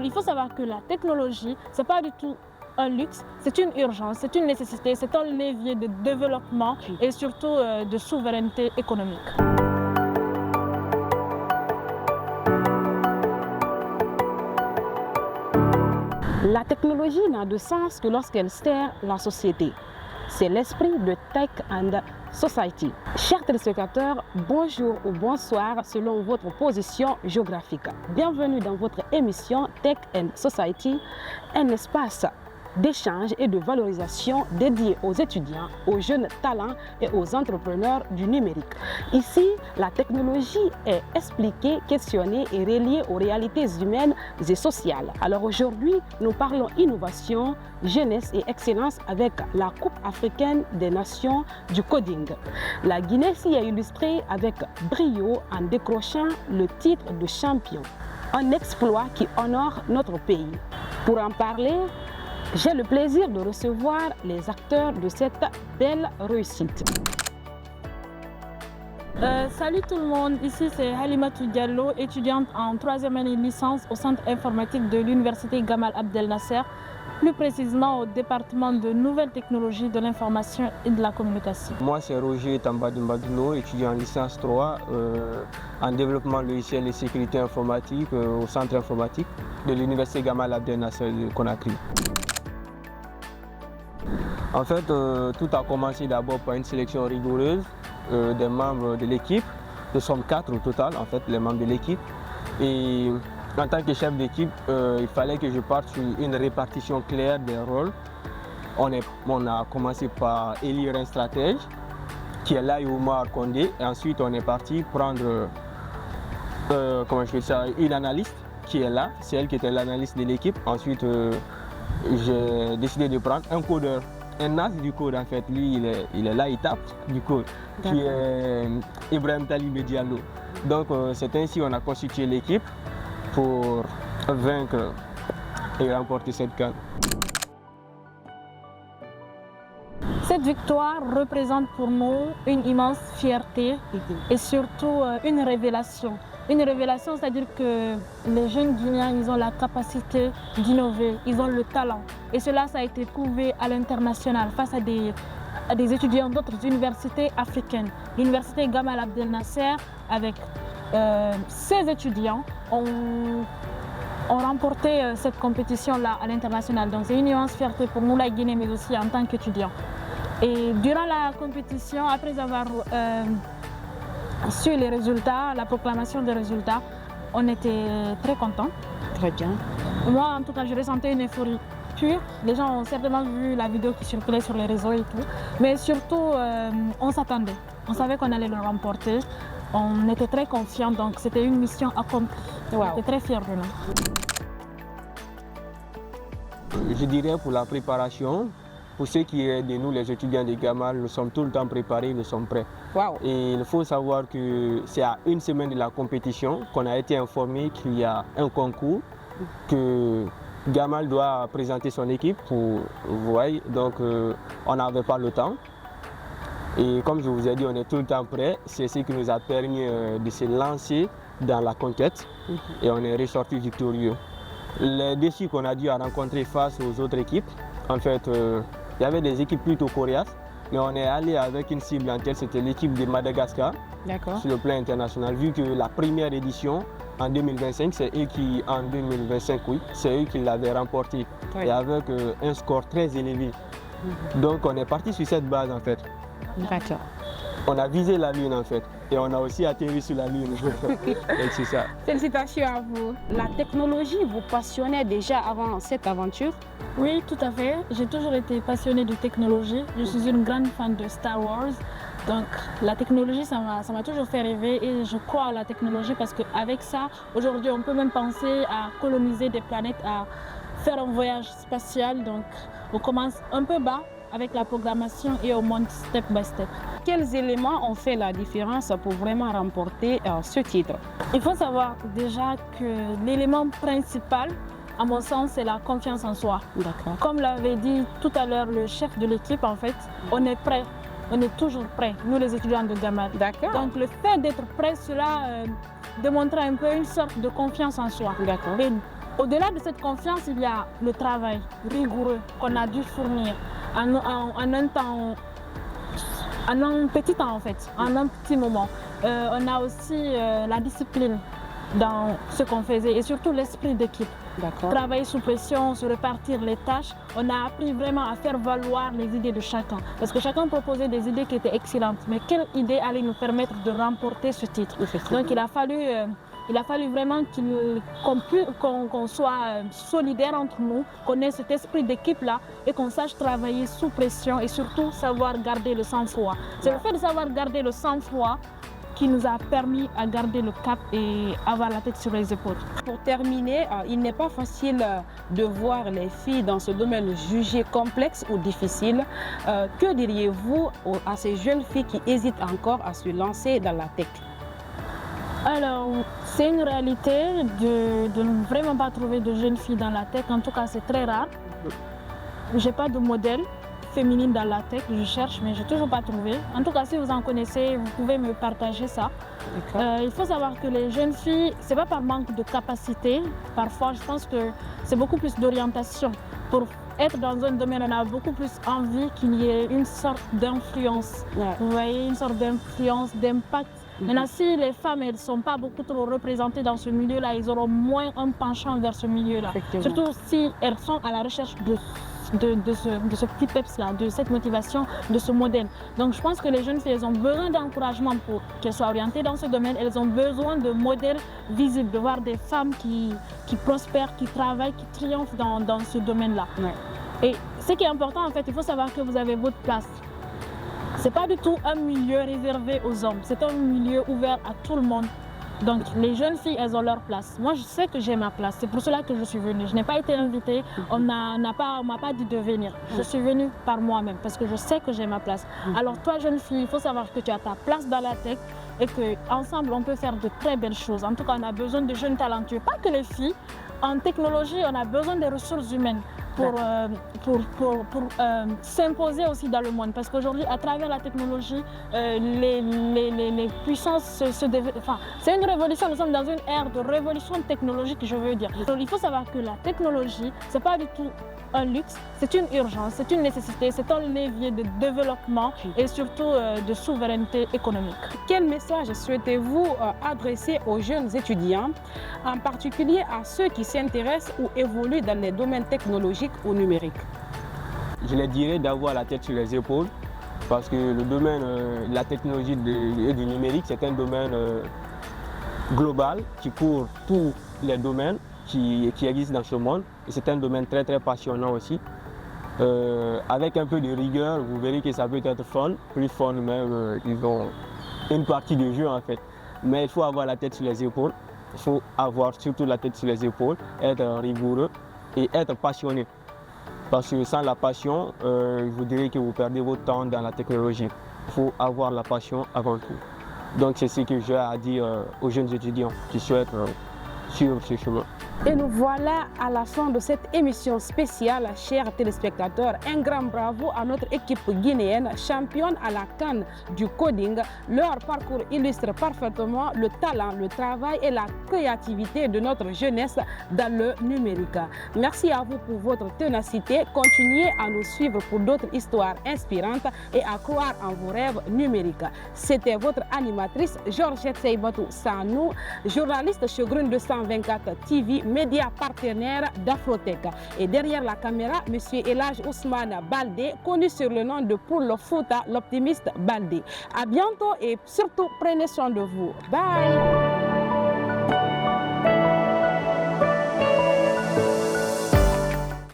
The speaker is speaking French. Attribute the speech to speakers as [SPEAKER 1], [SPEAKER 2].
[SPEAKER 1] il faut savoir que la technologie, ce n'est pas du tout un luxe, c'est une urgence, c'est une nécessité, c'est un levier de développement et surtout de souveraineté économique.
[SPEAKER 2] La technologie n'a de sens que lorsqu'elle sert la société. C'est l'esprit de Tech and Society. Chers téléspectateurs, bonjour ou bonsoir selon votre position géographique. Bienvenue dans votre émission Tech and Society, un espace d'échange et de valorisation dédié aux étudiants, aux jeunes talents et aux entrepreneurs du numérique. Ici, la technologie est expliquée, questionnée et reliée aux réalités humaines et sociales. Alors aujourd'hui, nous parlons innovation, jeunesse et excellence avec la Coupe africaine des nations du coding. La Guinée s'y est illustrée avec brio en décrochant le titre de champion, un exploit qui honore notre pays. Pour en parler, j'ai le plaisir de recevoir les acteurs de cette belle réussite.
[SPEAKER 1] Salut tout le monde, ici c'est Halimatou Diallo, étudiante en 3e année de licence au centre informatique de l'université Gamal Abdel Nasser, plus précisément au département de nouvelles technologies de l'information et de la communication.
[SPEAKER 3] Moi c'est Roger Tambadoumbadouno, étudiant en licence 3 en développement logiciel et sécurité informatique au centre informatique de l'université Gamal Abdel Nasser de Conakry. En fait, tout a commencé d'abord par une sélection rigoureuse des membres de l'équipe. Nous sommes 4 au total, en fait, les membres de l'équipe. Et en tant que chef d'équipe, il fallait que je parte sur une répartition claire des rôles. On a commencé par élire un stratège, qui est là, Oumar Kondé. Et ensuite, on est parti prendre une analyste qui est là. C'est elle qui était l'analyste de l'équipe. Ensuite, j'ai décidé de prendre un codeur. Un as du code en fait, lui il est là, il tape du code, qui est Ibrahim Talib Diallo. Donc c'est ainsi qu'on a constitué l'équipe pour vaincre et remporter cette CAN.
[SPEAKER 1] Cette victoire représente pour nous une immense fierté et surtout une révélation. Une révélation, c'est-à-dire que les jeunes Guinéens, ils ont la capacité d'innover, ils ont le talent. Et cela, ça a été prouvé à l'international face à des étudiants d'autres universités africaines. L'université Gamal Abdel Nasser, avec 16 étudiants, ont remporté cette compétition-là à l'international. Donc c'est une immense fierté pour nous, la Guinée, mais aussi en tant qu'étudiants. Et durant la compétition, après avoir sur les résultats, la proclamation des résultats, on était très contents.
[SPEAKER 2] Très bien.
[SPEAKER 1] Moi, en tout cas, je ressentais une euphorie pure. Les gens ont certainement vu la vidéo qui circulait sur les réseaux et tout. Mais surtout, on s'attendait. On savait qu'on allait le remporter. On était très confiants, donc c'était une mission accomplie. Wow. On était très fiers de nous.
[SPEAKER 3] Je dirais pour la préparation, pour ce qui est de nous, les étudiants de Gamal, nous sommes tout le temps préparés, nous sommes prêts.
[SPEAKER 2] Wow.
[SPEAKER 3] Et il faut savoir que c'est à une semaine de la compétition qu'on a été informé qu'il y a un concours, que Gamal doit présenter son équipe. Vous voyez, donc on n'avait pas le temps. Et comme je vous ai dit, on est tout le temps prêts. C'est ce qui nous a permis de se lancer dans la conquête et on est ressorti victorieux. Les défis qu'on a dû rencontrer face aux autres équipes, en fait, il y avait des équipes plutôt coriaces, mais on est allé avec une cible en tête, c'était l'équipe de Madagascar sur le plan international, vu que la première édition en 2025, c'est eux qui, en 2025, oui, c'est eux qui l'avaient remporté, et avec un score très élevé. Donc on est parti sur cette base en fait.
[SPEAKER 2] D'accord.
[SPEAKER 3] On a visé la Lune en fait, et on a aussi atterri sur la Lune. C'est ça.
[SPEAKER 2] Félicitations à vous. La technologie vous passionnait déjà avant cette aventure?
[SPEAKER 1] Oui, tout à fait. J'ai toujours été passionnée de technologie. Je suis une grande fan de Star Wars. Donc la technologie, ça m'a toujours fait rêver et je crois à la technologie parce qu'avec ça, aujourd'hui, on peut même penser à coloniser des planètes, à faire un voyage spatial. Donc on commence un peu bas avec la programmation et on monte step by step.
[SPEAKER 2] Quels éléments ont fait la différence pour vraiment remporter ce titre?
[SPEAKER 1] Il faut savoir déjà que l'élément principal, à mon sens, c'est la confiance en soi.
[SPEAKER 2] D'accord.
[SPEAKER 1] Comme l'avait dit tout à l'heure le chef de l'équipe, en fait, on est prêt. On est toujours prêts, nous les étudiants de Gamal.
[SPEAKER 2] D'accord.
[SPEAKER 1] Donc le fait d'être prêt, cela démontre un peu une sorte de confiance en soi.
[SPEAKER 2] D'accord.
[SPEAKER 1] Et Au-delà de cette confiance, il y a le travail rigoureux qu'on a dû fournir en un temps, en un petit temps en fait, en un petit moment. On a aussi la discipline dans ce qu'on faisait et surtout l'esprit d'équipe. Travailler sous pression, se répartir les tâches. On a appris vraiment à faire valoir les idées de chacun. Parce que chacun proposait des idées qui étaient excellentes. Mais quelle idée allait nous permettre de remporter ce titre? Donc il a fallu vraiment qu'on soit solidaires entre nous, qu'on ait cet esprit d'équipe-là et qu'on sache travailler sous pression et surtout savoir garder le sang-froid. C'est le fait de savoir garder le sang-froid qui nous a permis à garder le cap et avoir la tête sur les épaules.
[SPEAKER 2] Pour terminer, il n'est pas facile de voir les filles dans ce domaine jugé complexe ou difficile. Que diriez-vous à ces jeunes filles qui hésitent encore à se lancer dans la tech?
[SPEAKER 1] Alors, c'est une réalité de ne vraiment pas trouver de jeunes filles dans la tech. En tout cas, c'est très rare. Je n'ai pas de modèle féminine dans la tech, je cherche, mais je n'ai toujours pas trouvé. En tout cas, si vous en connaissez, vous pouvez me partager ça. Il faut savoir que les jeunes filles, ce n'est pas par manque de capacité. Parfois, je pense que c'est beaucoup plus d'orientation. Pour être dans un domaine, on a beaucoup plus envie qu'il y ait une sorte d'influence. Vous voyez, une sorte d'influence, d'impact. Maintenant, si les femmes ne sont pas beaucoup trop représentées dans ce milieu-là, ils auront moins un penchant vers ce milieu-là. Surtout si elles sont à la recherche de ce petit peps-là, de cette motivation, de ce modèle. Donc je pense que les jeunes filles, elles ont besoin d'encouragement pour qu'elles soient orientées dans ce domaine. Elles ont besoin de modèles visibles, de voir des femmes qui prospèrent, qui travaillent, qui triomphent dans ce domaine-là. Et ce qui est important, en fait, il faut savoir que vous avez votre place. Ce n'est pas du tout un milieu réservé aux hommes, c'est un milieu ouvert à tout le monde. Donc les jeunes filles, elles ont leur place. Moi, je sais que j'ai ma place. C'est pour cela que je suis venue. Je n'ai pas été invitée. On m'a pas dit de venir. Je suis venue par moi-même parce que je sais que j'ai ma place. Alors toi, jeune fille, il faut savoir que tu as ta place dans la tech et qu'ensemble, on peut faire de très belles choses. En tout cas, on a besoin de jeunes talentueux. Pas que les filles. En technologie, on a besoin des ressources humaines pour s'imposer aussi dans le monde. Parce qu'aujourd'hui, à travers la technologie, les puissances se développent. Enfin, c'est une révolution, nous sommes dans une ère de révolution technologique, je veux dire. Donc, il faut savoir que la technologie, ce n'est pas du tout un luxe, c'est une urgence, c'est une nécessité, c'est un levier de développement et surtout de souveraineté économique.
[SPEAKER 2] Quel message souhaitez-vous adresser aux jeunes étudiants, en particulier à ceux qui s'intéressent ou évoluent dans les domaines technologiques ou numériques?
[SPEAKER 3] Je les dirais d'avoir la tête sur les épaules parce que le domaine de la technologie et du numérique, c'est un domaine global qui couvre tous les domaines qui existent dans ce monde. Et c'est un domaine très très passionnant aussi. Avec un peu de rigueur, vous verrez que ça peut être fun, plus fun même, disons, une partie du jeu en fait. Mais il faut avoir la tête sur les épaules, il faut avoir surtout la tête sur les épaules, être rigoureux et être passionné. Parce que sans la passion, je vous dirais que vous perdez votre temps dans la technologie. Il faut avoir la passion avant tout. Donc c'est ce que j'ai à dire aux jeunes étudiants qui souhaitent suivre ce chemin.
[SPEAKER 2] Et nous voilà à la fin de cette émission spéciale, chers téléspectateurs. Un grand bravo à notre équipe guinéenne, championne à la CAN du coding. Leur parcours illustre parfaitement le talent, le travail et la créativité de notre jeunesse dans le numérique. Merci à vous pour votre ténacité. Continuez à nous suivre pour d'autres histoires inspirantes et à croire en vos rêves numériques. C'était votre animatrice Georgette Seibatou Sanou, journaliste chez Grune 224 TV, média partenaire d'Afrotech. Et derrière la caméra, M. Elhaj Ousmane Baldé, connu sur le nom de Pour le Fouta, l'optimiste Baldé. À bientôt et surtout prenez soin de vous. Bye!